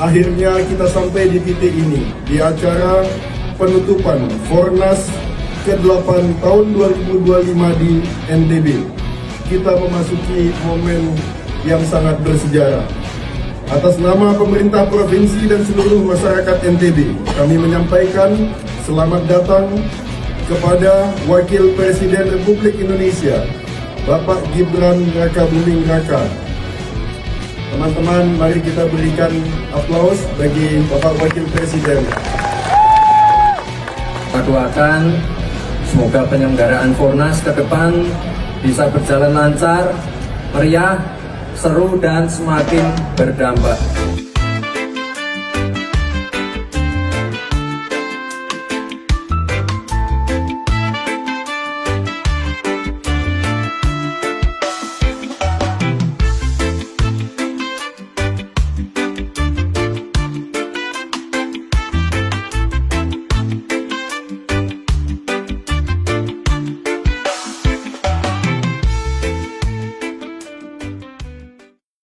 akhirnya kita sampai di titik ini, di acara penutupan Fornas ke-8 tahun 2025 di NTB. Kita memasuki momen yang sangat bersejarah. Atas nama pemerintah provinsi dan seluruh masyarakat NTB, kami menyampaikan selamat datang kepada Wakil Presiden Republik Indonesia, Bapak Gibran Rakabuming Raka. Teman-teman, mari kita berikan aplaus bagi Bapak Wakil Presiden. Kita doakan semoga penyelenggaraan Fornas ke depan bisa berjalan lancar, meriah, seru, dan semakin berdampak.